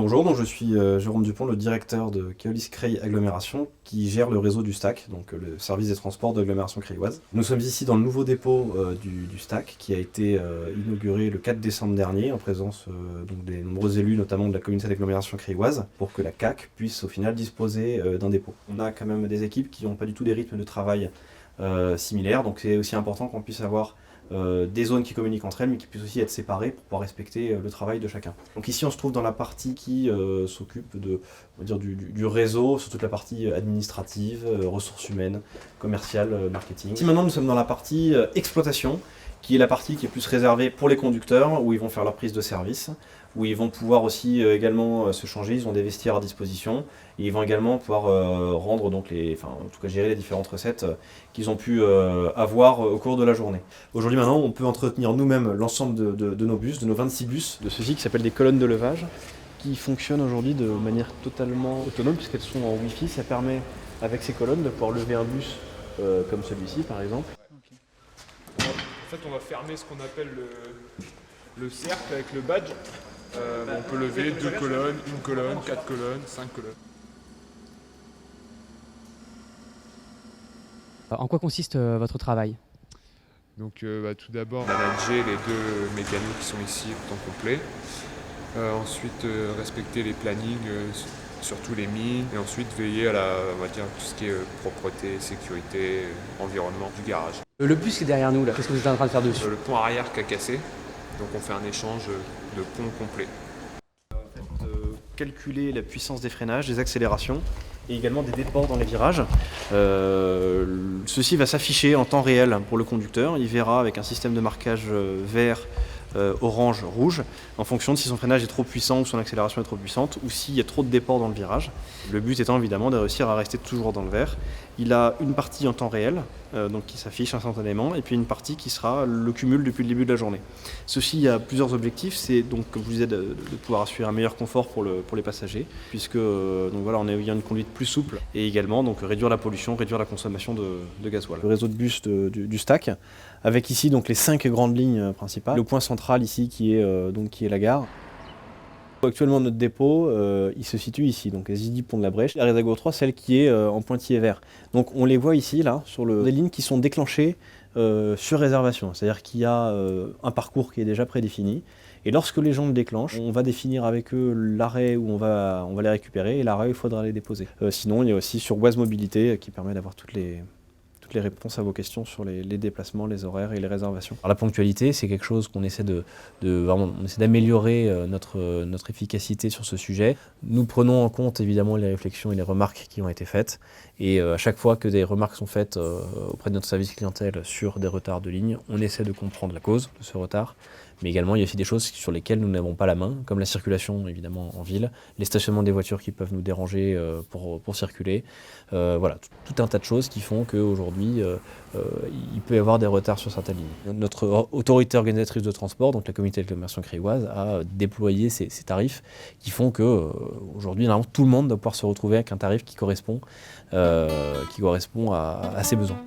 Bonjour, donc je suis Jérôme Dupont, le directeur de Keolis Creil Agglomération, qui gère le réseau du STAC, donc le service des transports de l'agglomération creilloise. Nous sommes ici dans le nouveau dépôt du STAC, qui a été inauguré le 4 décembre dernier, en présence donc des nombreux élus, notamment de la communauté d'agglomération creilloise, pour que la CAC puisse au final disposer d'un dépôt. On a quand même des équipes qui n'ont pas du tout des rythmes de travail similaires, donc c'est aussi important qu'on puisse avoir des zones qui communiquent entre elles, mais qui puissent aussi être séparées pour pouvoir respecter le travail de chacun. Donc ici, on se trouve dans la partie qui s'occupe de, on va dire, du réseau, sur toute la partie administrative, ressources humaines, commerciales, marketing. Ici, maintenant, nous sommes dans la partie exploitation, qui est la partie qui est plus réservée pour les conducteurs, où ils vont faire leur prise de service, où ils vont pouvoir aussi également se changer, ils ont des vestiaires à disposition, et ils vont également pouvoir rendre donc en tout cas gérer les différentes recettes qu'ils ont pu avoir au cours de la journée. Aujourd'hui maintenant, on peut entretenir nous-mêmes l'ensemble de nos bus, de nos 26 bus, de ceux-ci qui s'appellent des colonnes de levage, qui fonctionnent aujourd'hui de manière totalement autonome, puisqu'elles sont en Wi-Fi. Ça permet, avec ces colonnes, de pouvoir lever un bus comme celui-ci par exemple. En fait, on va fermer ce qu'on appelle le cercle avec le badge. On peut lever 2 colonnes, 1 colonne, 4 colonnes, 5 colonnes. En quoi consiste votre travail ? Donc tout d'abord, manager les 2 mécanos qui sont ici en temps complet. Ensuite, respecter les plannings, surtout les mines. Et ensuite, veiller à on va dire, tout ce qui est propreté, sécurité, environnement du garage. Le bus qui est derrière nous, là, qu'est-ce que vous êtes en train de faire dessus ? Le pont arrière qui a cassé. Donc on fait un échange de pont complet. Calculer la puissance des freinages, des accélérations et également des déports dans les virages. Ceci va s'afficher en temps réel pour le conducteur. Il verra avec un système de marquage vert, orange, rouge, en fonction de si son freinage est trop puissant ou son accélération est trop puissante, ou s'il y a trop de déports dans le virage. Le but étant évidemment de réussir à rester toujours dans le vert. Il a une partie en temps réel, donc qui s'affiche instantanément, et puis une partie qui sera le cumul depuis le début de la journée. Ceci a plusieurs objectifs, c'est donc, comme je vous disais, de pouvoir assurer un meilleur confort pour les passagers, puisque donc voilà, on a une conduite plus souple, et également donc réduire la pollution, réduire la consommation de gasoil. Le réseau de bus du STAC, avec ici donc les 5 grandes lignes principales. Le point central ici qui est la gare. Actuellement, notre dépôt, il se situe ici, donc Zidi Pont de la Brèche, la Résago 3, celle qui est en pointillé vert. Donc on les voit ici, là, sur des lignes qui sont déclenchées sur réservation, c'est-à-dire qu'il y a un parcours qui est déjà prédéfini, et lorsque les gens le déclenchent, on va définir avec eux l'arrêt où on va les récupérer, et l'arrêt où il faudra les déposer. Sinon, il y a aussi sur Oise Mobilité, qui permet d'avoir toutes les réponses à vos questions sur les déplacements, les horaires et les réservations. Alors, la ponctualité, c'est quelque chose qu'on essaie on essaie d'améliorer notre efficacité sur ce sujet. Nous prenons en compte évidemment les réflexions et les remarques qui ont été faites. Et à chaque fois que des remarques sont faites auprès de notre service clientèle sur des retards de ligne, on essaie de comprendre la cause de ce retard. Mais également, il y a aussi des choses sur lesquelles nous n'avons pas la main, comme la circulation évidemment en ville, les stationnements des voitures qui peuvent nous déranger pour circuler. Voilà, tout un tas de choses qui font qu'aujourd'hui, il peut y avoir des retards sur certaines lignes. Notre autorité organisatrice de transport, donc la communauté d'agglomération creilloise, a déployé ces tarifs qui font qu'aujourd'hui, tout le monde doit pouvoir se retrouver avec un tarif qui correspond à ses besoins.